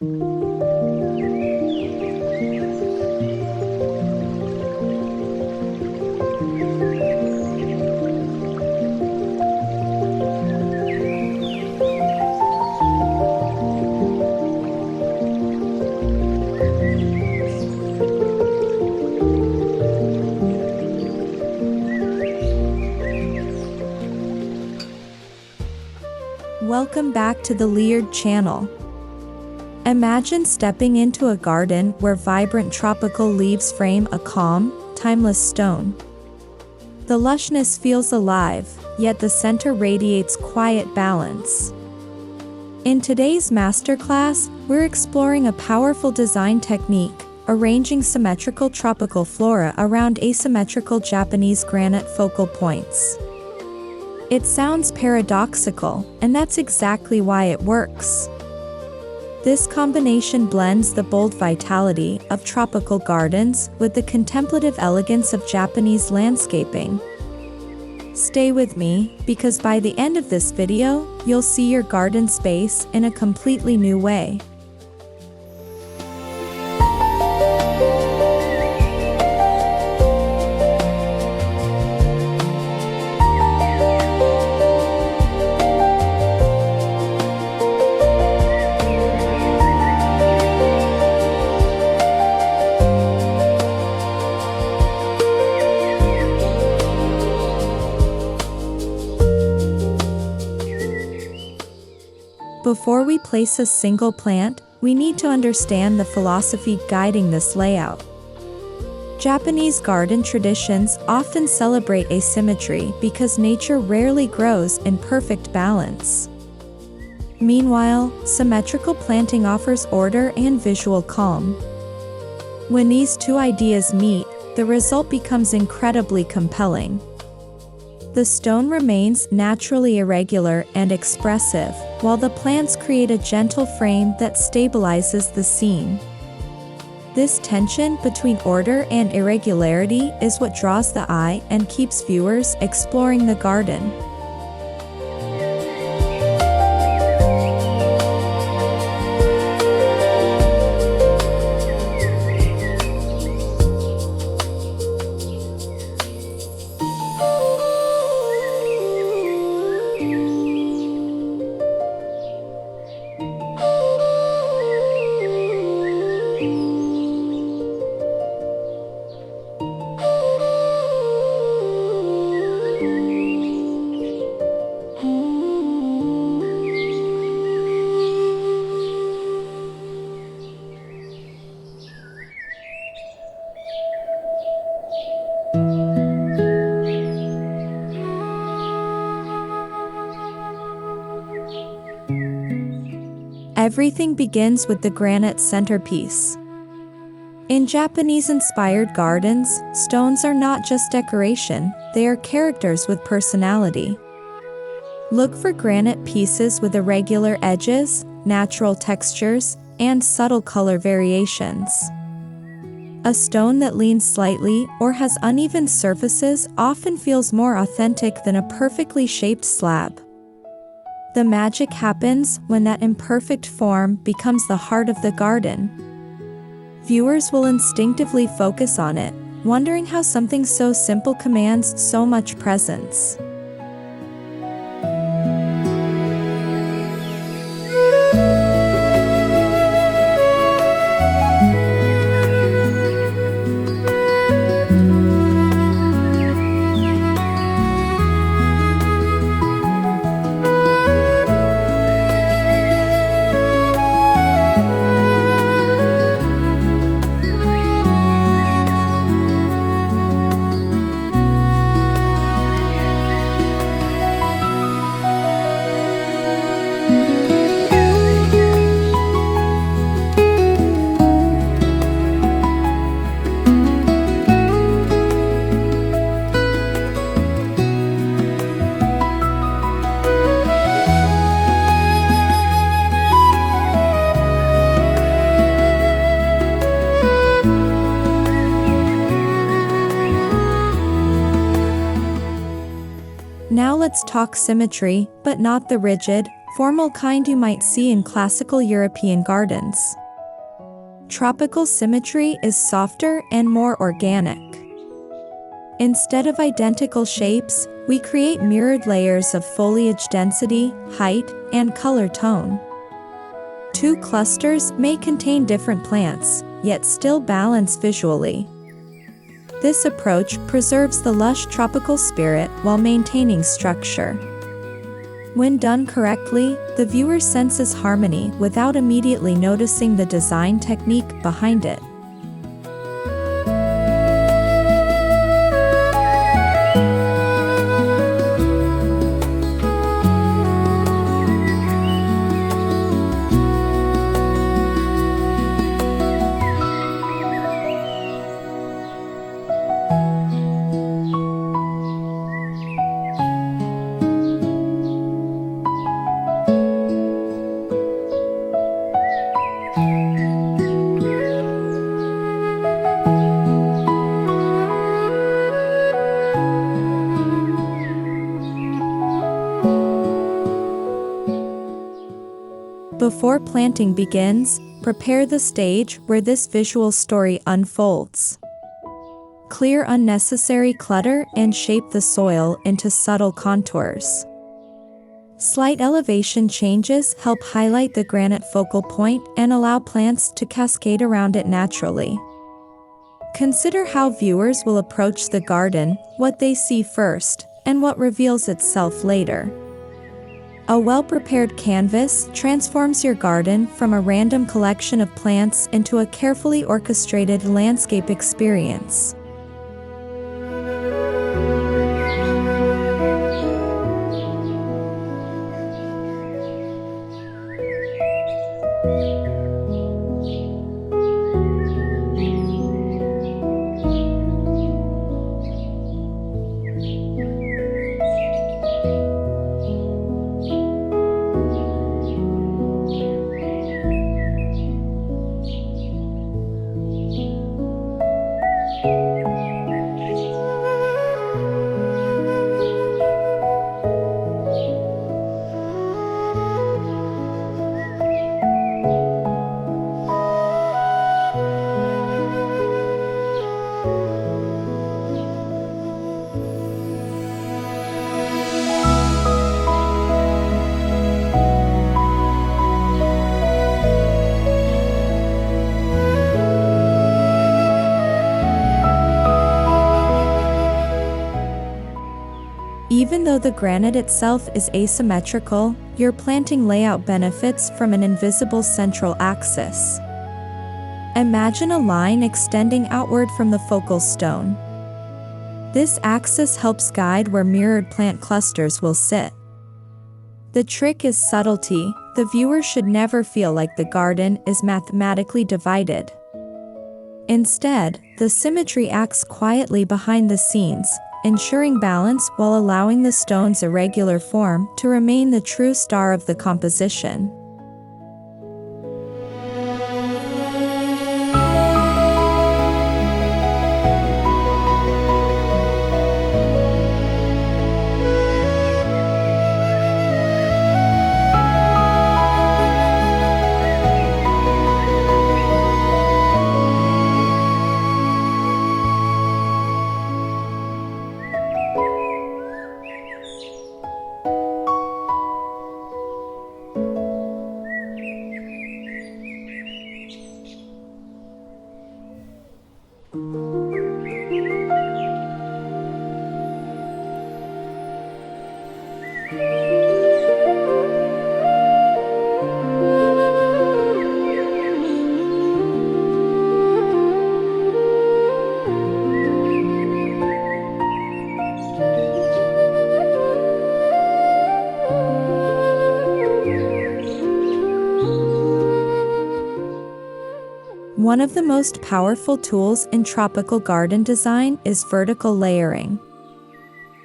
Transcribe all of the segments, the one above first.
Welcome back to the Leered channel. Imagine stepping into a garden where vibrant tropical leaves frame a calm, timeless stone. The lushness feels alive, yet the center radiates quiet balance. In today's masterclass, we're exploring a powerful design technique, arranging symmetrical tropical flora around asymmetrical Japanese granite focal points. It sounds paradoxical, and that's exactly why it works. This combination blends the bold vitality of tropical gardens with the contemplative elegance of Japanese landscaping. Stay with me, because by the end of this video, you'll see your garden space in a completely new way. Before we place a single plant, we need to understand the philosophy guiding this layout. Japanese garden traditions often celebrate asymmetry because nature rarely grows in perfect balance. Meanwhile, symmetrical planting offers order and visual calm. When these two ideas meet, the result becomes incredibly compelling. The stone remains naturally irregular and expressive, while the plants create a gentle frame that stabilizes the scene. This tension between order and irregularity is what draws the eye and keeps viewers exploring the garden. Everything begins with the granite centerpiece. In Japanese-inspired gardens, stones are not just decoration, they are characters with personality. Look for granite pieces with irregular edges, natural textures, and subtle color variations. A stone that leans slightly or has uneven surfaces often feels more authentic than a perfectly shaped slab. The magic happens when that imperfect form becomes the heart of the garden. Viewers will instinctively focus on it, wondering how something so simple commands so much presence. Now let's talk symmetry, but not the rigid, formal kind you might see in classical European gardens. Tropical symmetry is softer and more organic. Instead of identical shapes, we create mirrored layers of foliage density, height, and color tone. Two clusters may contain different plants, yet still balance visually. This approach preserves the lush tropical spirit while maintaining structure. When done correctly, the viewer senses harmony without immediately noticing the design technique behind it. Before planting begins, prepare the stage where this visual story unfolds. Clear unnecessary clutter and shape the soil into subtle contours. Slight elevation changes help highlight the granite focal point and allow plants to cascade around it naturally. Consider how viewers will approach the garden, what they see first, and what reveals itself later. A well-prepared canvas transforms your garden from a random collection of plants into a carefully orchestrated landscape experience. Even though the granite itself is asymmetrical, your planting layout benefits from an invisible central axis. Imagine a line extending outward from the focal stone. This axis helps guide where mirrored plant clusters will sit. The trick is subtlety. The viewer should never feel like the garden is mathematically divided. Instead, the symmetry acts quietly behind the scenes, ensuring balance while allowing the stone's irregular form to remain the true star of the composition. One of the most powerful tools in tropical garden design is vertical layering.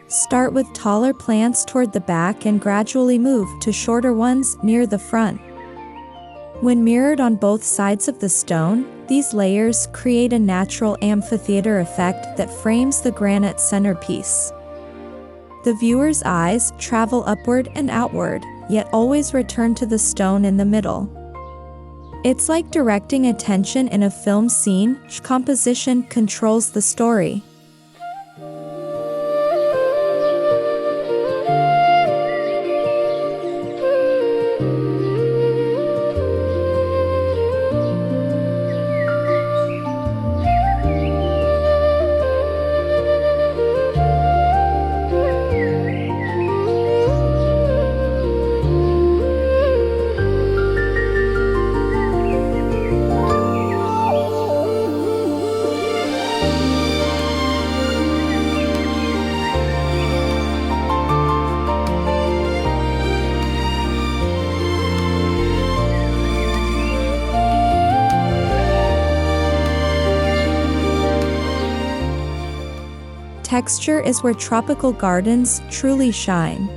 Start with taller plants toward the back and gradually move to shorter ones near the front. When mirrored on both sides of the stone, these layers create a natural amphitheater effect that frames the granite centerpiece. The viewer's eyes travel upward and outward, yet always return to the stone in the middle. It's like directing attention in a film scene. Composition controls the story. Texture is where tropical gardens truly shine.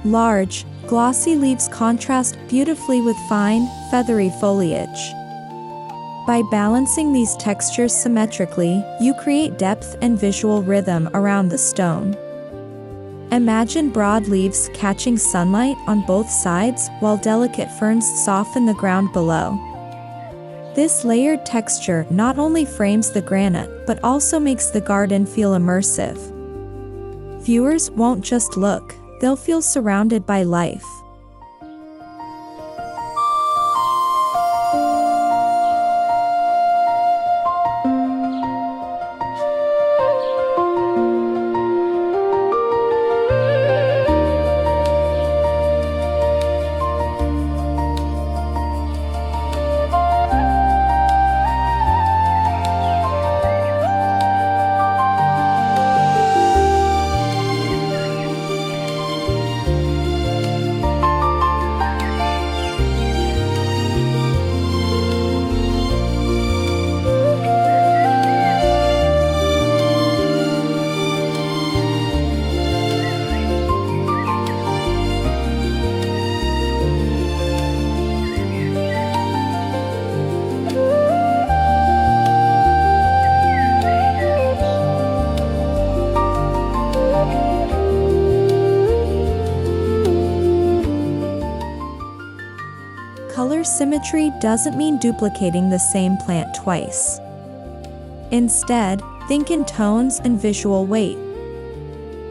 Large, glossy leaves contrast beautifully with fine, feathery foliage. By balancing these textures symmetrically, you create depth and visual rhythm around the stone. Imagine broad leaves catching sunlight on both sides while delicate ferns soften the ground below. This layered texture not only frames the granite but also makes the garden feel immersive. Viewers won't just look, they'll feel surrounded by life. Color symmetry doesn't mean duplicating the same plant twice. Instead, think in tones and visual weight.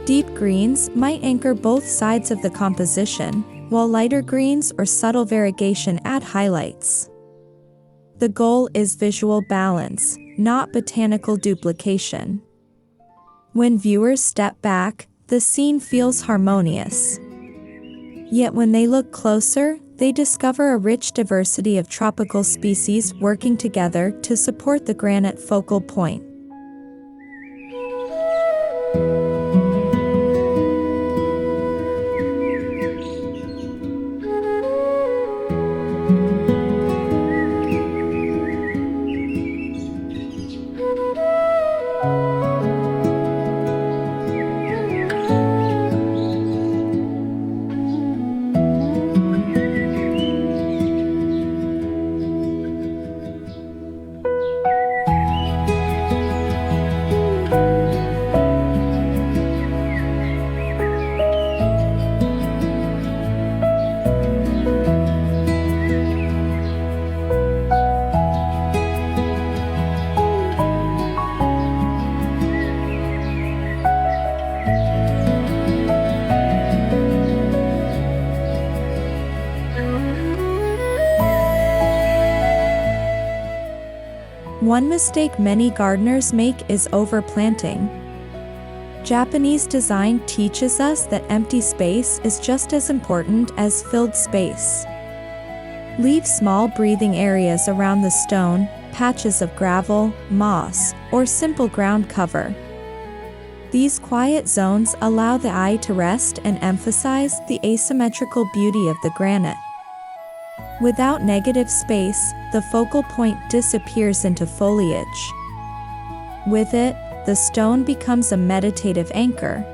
Deep greens might anchor both sides of the composition, while lighter greens or subtle variegation add highlights. The goal is visual balance, not botanical duplication. When viewers step back, the scene feels harmonious. Yet when they look closer, they discover a rich diversity of tropical species working together to support the granite focal point. One mistake many gardeners make is overplanting. Japanese design teaches us that empty space is just as important as filled space. Leave small breathing areas around the stone, patches of gravel, moss, or simple ground cover. These quiet zones allow the eye to rest and emphasize the asymmetrical beauty of the granite. Without negative space, the focal point disappears into foliage. With it, the stone becomes a meditative anchor.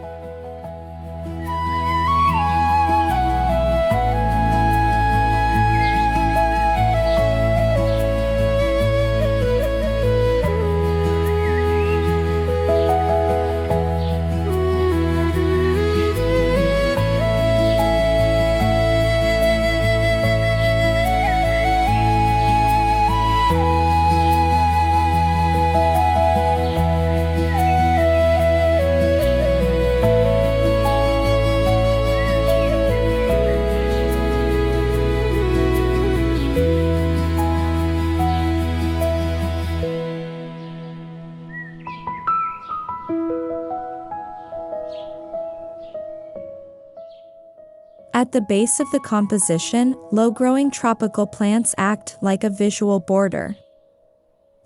At the base of the composition, low-growing tropical plants act like a visual border.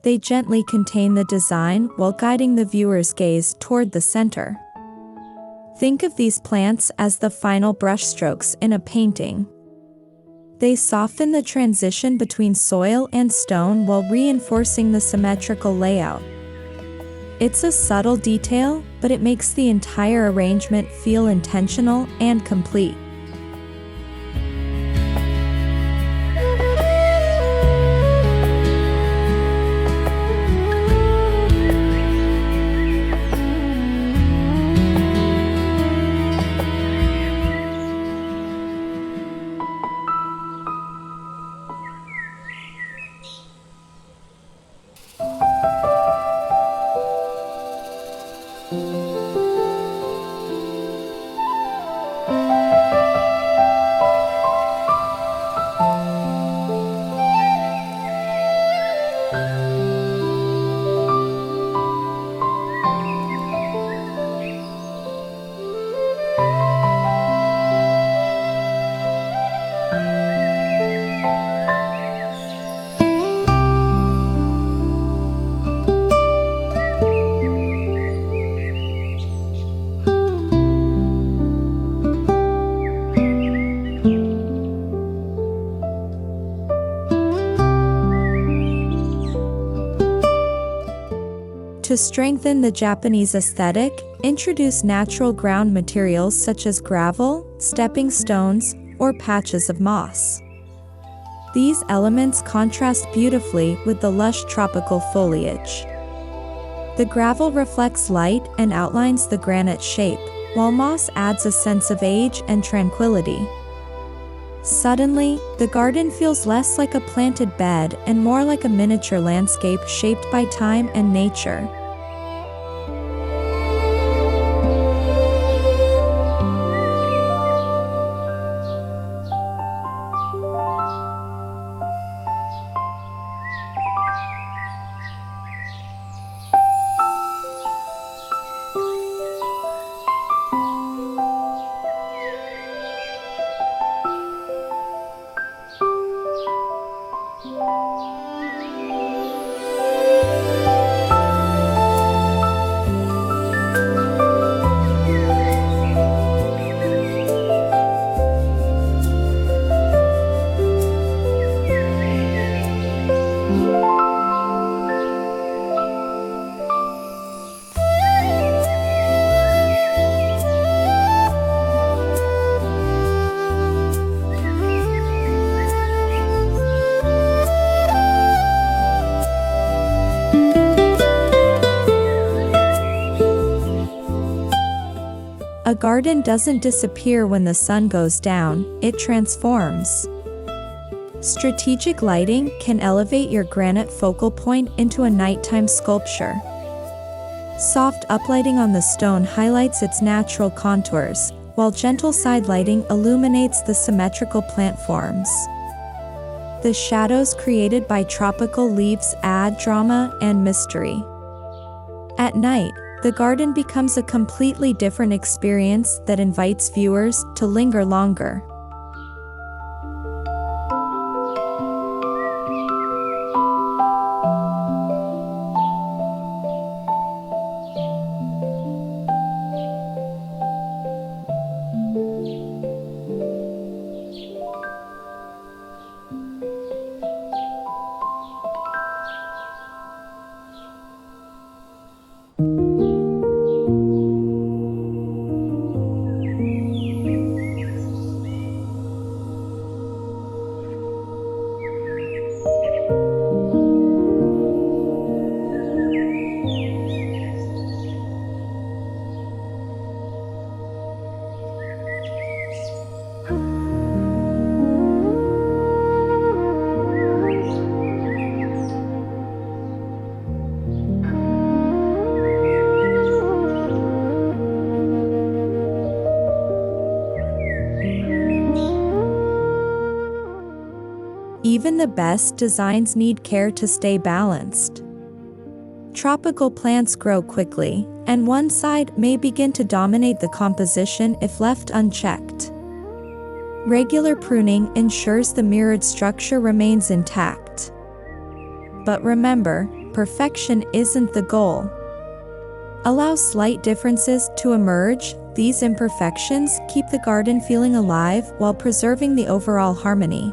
They gently contain the design while guiding the viewer's gaze toward the center. Think of these plants as the final brushstrokes in a painting. They soften the transition between soil and stone while reinforcing the symmetrical layout. It's a subtle detail, but it makes the entire arrangement feel intentional and complete. To strengthen the Japanese aesthetic, introduce natural ground materials such as gravel, stepping stones, or patches of moss. These elements contrast beautifully with the lush tropical foliage. The gravel reflects light and outlines the granite shape, while moss adds a sense of age and tranquility. Suddenly, the garden feels less like a planted bed and more like a miniature landscape shaped by time and nature. A garden doesn't disappear when the sun goes down, it transforms. Strategic lighting can elevate your granite focal point into a nighttime sculpture. Soft uplighting on the stone highlights its natural contours, while gentle side lighting illuminates the symmetrical plant forms. The shadows created by tropical leaves add drama and mystery. At night, the garden becomes a completely different experience that invites viewers to linger longer. Even the best designs need care to stay balanced. Tropical plants grow quickly, and one side may begin to dominate the composition if left unchecked. Regular pruning ensures the mirrored structure remains intact. But remember, perfection isn't the goal. Allow slight differences to emerge. These imperfections keep the garden feeling alive while preserving the overall harmony.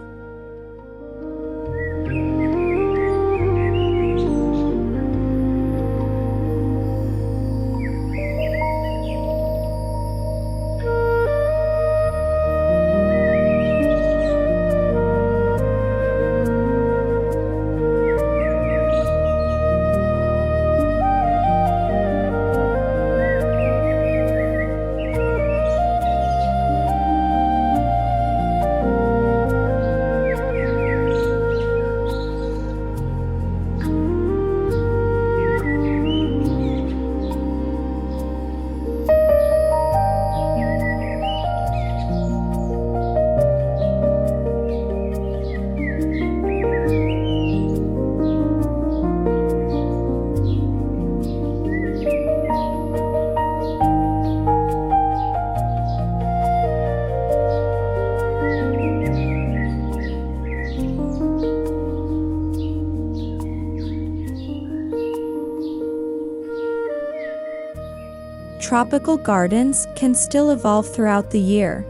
Tropical gardens can still evolve throughout the year.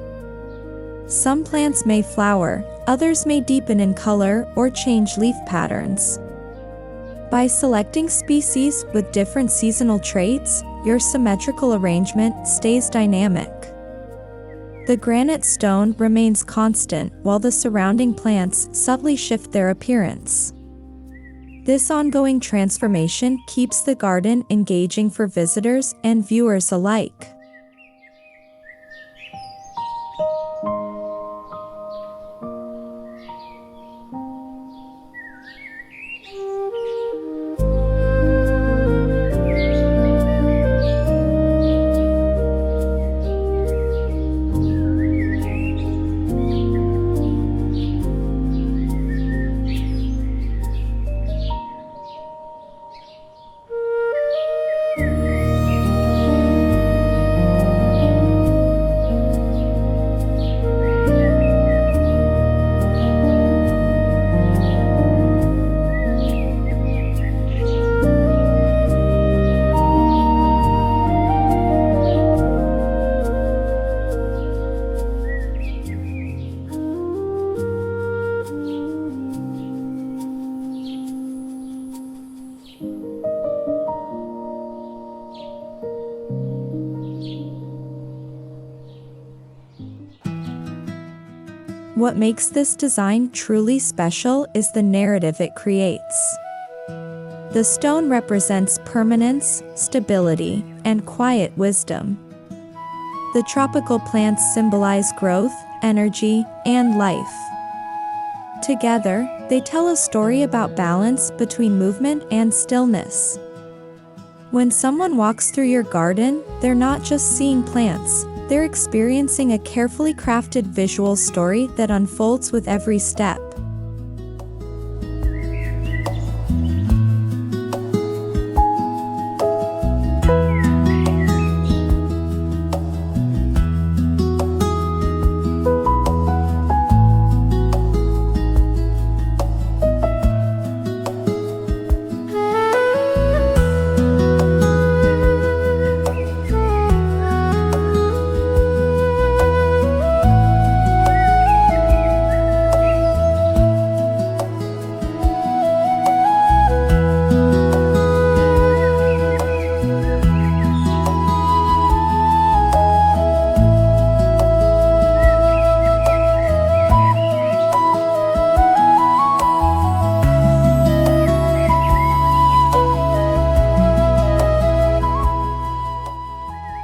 Some plants may flower, others may deepen in color or change leaf patterns. By selecting species with different seasonal traits, your symmetrical arrangement stays dynamic. The granite stone remains constant while the surrounding plants subtly shift their appearance. This ongoing transformation keeps the garden engaging for visitors and viewers alike. What makes this design truly special is the narrative it creates. The stone represents permanence, stability, and quiet wisdom. The tropical plants symbolize growth, energy, and life. Together, they tell a story about balance between movement and stillness. When someone walks through your garden, they're not just seeing plants. They're experiencing a carefully crafted visual story that unfolds with every step.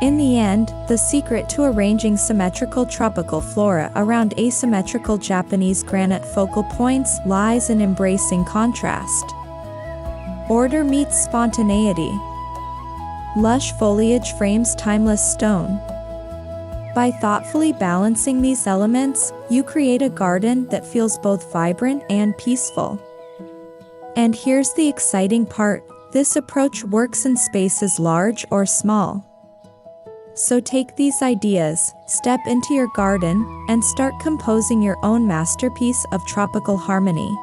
In the end, the secret to arranging symmetrical tropical flora around asymmetrical Japanese granite focal points lies in embracing contrast. Order meets spontaneity. Lush foliage frames timeless stone. By thoughtfully balancing these elements, you create a garden that feels both vibrant and peaceful. And here's the exciting part: this approach works in spaces large or small. So take these ideas, step into your garden, and start composing your own masterpiece of tropical harmony.